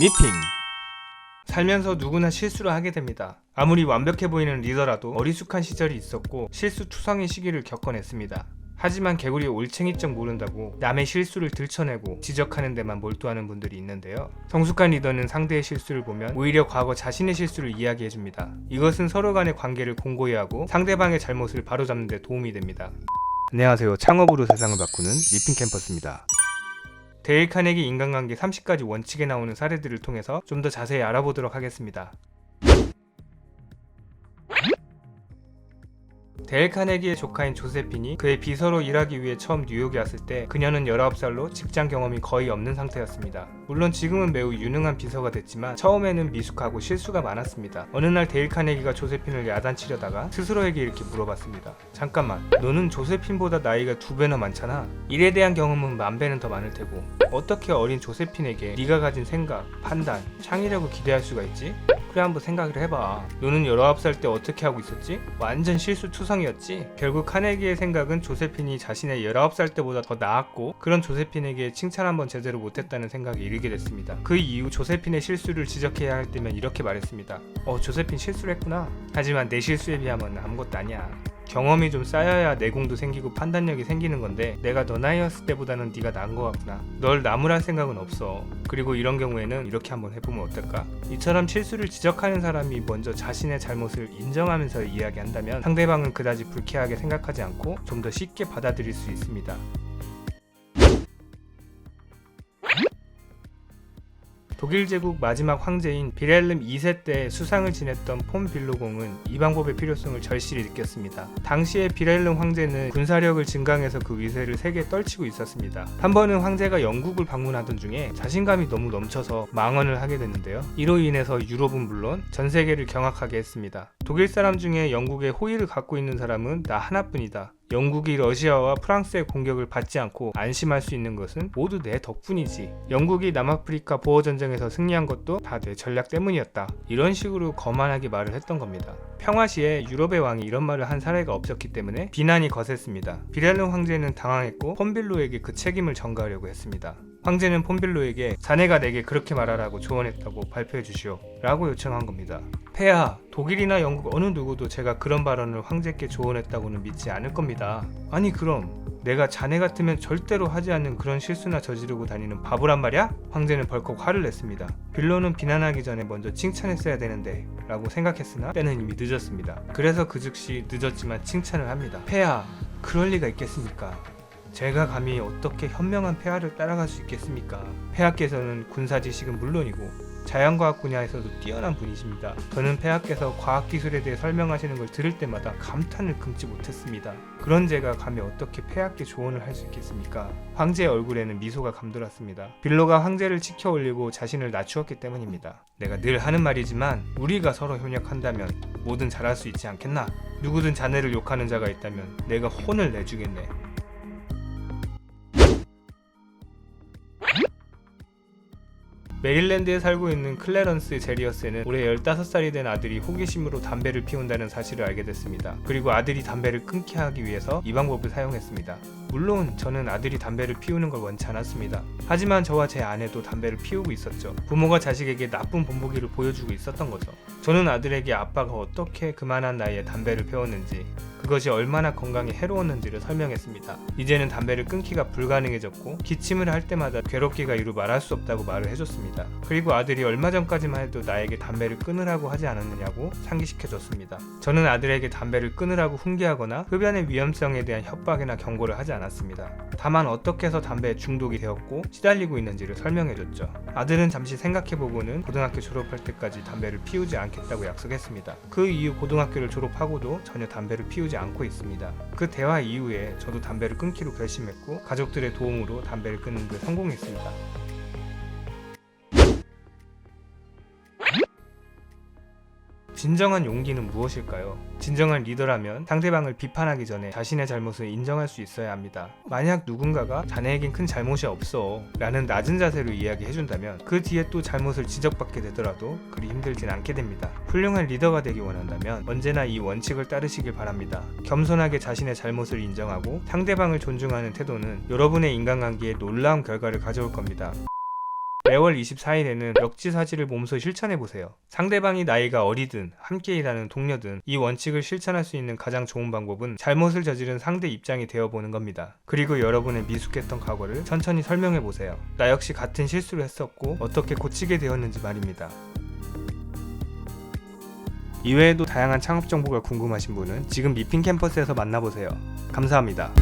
미핑. 살면서 누구나 실수를 하게 됩니다. 아무리 완벽해 보이는 리더라도 어리숙한 시절이 있었고 실수투성이 시기를 겪어냈습니다. 하지만 개구리 올챙이적 모른다고 남의 실수를 들춰내고 지적하는 데만 몰두하는 분들이 있는데요. 성숙한 리더는 상대의 실수를 보면 오히려 과거 자신의 실수를 이야기해줍니다. 이것은 서로 간의 관계를 공고히 하고 상대방의 잘못을 바로잡는 데 도움이 됩니다. 안녕하세요. 창업으로 세상을 바꾸는 미핑 캠퍼스입니다. 데일 카네기 인간관계 30가지 원칙에 나오는 사례들을 통해서 좀 더 자세히 알아보도록 하겠습니다. 데일 카네기의 조카인 조세핀이 그의 비서로 일하기 위해 처음 뉴욕에 왔을 때 그녀는 19살로 직장 경험이 거의 없는 상태였습니다. 물론 지금은 매우 유능한 비서가 됐지만 처음에는 미숙하고 실수가 많았습니다. 어느 날 데일 카네기가 조세핀을 야단치려다가 스스로에게 이렇게 물어봤습니다. 잠깐만, 너는 조세핀보다 나이가 2배나 많잖아. 일에 대한 경험은 10,000배는 더 많을 테고 어떻게 어린 조세핀에게 네가 가진 생각, 판단, 창의력을 기대할 수가 있지? 그래, 한번 생각을 해봐. 너는 19살 때 어떻게 하고 있었지? 완전 실수투성이었지? 결국 카네기의 생각은 조세핀이 자신의 19살 때보다 더 나았고 그런 조세핀에게 칭찬 한번 제대로 못했다는 생각에 이르게 됐습니다. 그 이후 조세핀의 실수를 지적해야 할 때면 이렇게 말했습니다. 조세핀 실수를 했구나. 하지만 내 실수에 비하면 아무것도 아니야. 경험이 좀 쌓여야 내공도 생기고 판단력이 생기는 건데 내가 너 나이였을 때보다는 네가 나은 것 같구나. 널 나무랄 생각은 없어. 그리고 이런 경우에는 이렇게 한번 해보면 어떨까? 이처럼 실수를 지적하는 사람이 먼저 자신의 잘못을 인정하면서 이야기한다면 상대방은 그다지 불쾌하게 생각하지 않고 좀 더 쉽게 받아들일 수 있습니다. 독일 제국 마지막 황제인 빌헬름 2세 때 수상을 지냈던 폰 빌로공은 이 방법의 필요성을 절실히 느꼈습니다. 당시에 빌헬름 황제는 군사력을 증강해서 그 위세를 세게 떨치고 있었습니다. 한 번은 황제가 영국을 방문하던 중에 자신감이 너무 넘쳐서 망언을 하게 됐는데요. 이로 인해서 유럽은 물론 전 세계를 경악하게 했습니다. 독일 사람 중에 영국에 호의를 갖고 있는 사람은 나 하나뿐이다. 영국이 러시아와 프랑스의 공격을 받지 않고 안심할 수 있는 것은 모두 내 덕분이지. 영국이 남아프리카 보어전쟁에서 승리한 것도 다 내 전략 때문이었다. 이런 식으로 거만하게 말을 했던 겁니다. 평화시에 유럽의 왕이 이런 말을 한 사례가 없었기 때문에 비난이 거셌습니다. 빌헬름 황제는 당황했고 폰빌로에게 그 책임을 전가하려고 했습니다. 황제는 폰빌로에게 자네가 내게 그렇게 말하라고 조언했다고 발표해 주시오 라고 요청한 겁니다. 폐하, 독일이나 영국 어느 누구도 제가 그런 발언을 황제께 조언했다고는 믿지 않을 겁니다. 아니 그럼 내가 자네 같으면 절대로 하지 않는 그런 실수나 저지르고 다니는 바보란 말이야? 황제는 벌컥 화를 냈습니다. 빌로는 비난하기 전에 먼저 칭찬했어야 되는데 라고 생각했으나 때는 이미 늦었습니다. 그래서 그 즉시 늦었지만 칭찬을 합니다. 폐하, 그럴 리가 있겠습니까? 제가 감히 어떻게 현명한 폐하를 따라갈 수 있겠습니까? 폐하께서는 군사 지식은 물론이고 자연과학 분야에서도 뛰어난 분이십니다. 저는 폐하께서 과학기술에 대해 설명하시는 걸 들을 때마다 감탄을 금치 못했습니다. 그런 제가 감히 어떻게 폐하께 조언을 할 수 있겠습니까? 황제의 얼굴에는 미소가 감돌았습니다. 빌로가 황제를 치켜 올리고 자신을 낮추었기 때문입니다. 내가 늘 하는 말이지만 우리가 서로 협력한다면 뭐든 잘할 수 있지 않겠나? 누구든 자네를 욕하는 자가 있다면 내가 혼을 내주겠네. 메릴랜드에 살고 있는 클래런스 제리어스는 올해 15살이 된 아들이 호기심으로 담배를 피운다는 사실을 알게 됐습니다. 그리고 아들이 담배를 끊게 하기 위해서 이 방법을 사용했습니다. 물론 저는 아들이 담배를 피우는 걸 원치 않았습니다. 하지만 저와 제 아내도 담배를 피우고 있었죠. 부모가 자식에게 나쁜 본보기를 보여주고 있었던 거죠. 저는 아들에게 아빠가 어떻게 그만한 나이에 담배를 피웠는지, 그것이 얼마나 건강에 해로웠는지를 설명했습니다. 이제는 담배를 끊기가 불가능해졌고 기침을 할 때마다 괴롭기가 이루 말할 수 없다고 말을 해줬습니다. 그리고 아들이 얼마 전까지만 해도 나에게 담배를 끊으라고 하지 않았느냐고 상기시켜줬습니다. 저는 아들에게 담배를 끊으라고 훈계하거나 흡연의 위험성에 대한 협박이나 경고를 하지 않았습니다. 다만 어떻게 해서 담배에 중독이 되었고 시달리고 있는지를 설명해줬죠. 아들은 잠시 생각해보고는 고등학교 졸업할 때까지 담배를 피우지 않겠다고 약속했습니다. 그 이후 고등학교를 졸업하고도 전혀 담배를 피우지 않고 있습니다. 그 대화 이후에 저도 담배를 끊기로 결심했고 가족들의 도움으로 담배를 끊는 데 성공했습니다. 진정한 용기는 무엇일까요? 진정한 리더라면 상대방을 비판하기 전에 자신의 잘못을 인정할 수 있어야 합니다. 만약 누군가가 자네에겐 큰 잘못이 없어 라는 낮은 자세로 이야기해준다면 그 뒤에 또 잘못을 지적받게 되더라도 그리 힘들진 않게 됩니다. 훌륭한 리더가 되기 원한다면 언제나 이 원칙을 따르시길 바랍니다. 겸손하게 자신의 잘못을 인정하고 상대방을 존중하는 태도는 여러분의 인간관계에 놀라운 결과를 가져올 겁니다. 매월 24일에는 역지사지를 몸소 실천해보세요. 상대방이 나이가 어리든 함께 일하는 동료든 이 원칙을 실천할 수 있는 가장 좋은 방법은 잘못을 저지른 상대 입장이 되어보는 겁니다. 그리고 여러분의 미숙했던 과거를 천천히 설명해보세요. 나 역시 같은 실수를 했었고 어떻게 고치게 되었는지 말입니다. 이외에도 다양한 창업 정보가 궁금하신 분은 지금 미핑 캠퍼스에서 만나보세요. 감사합니다.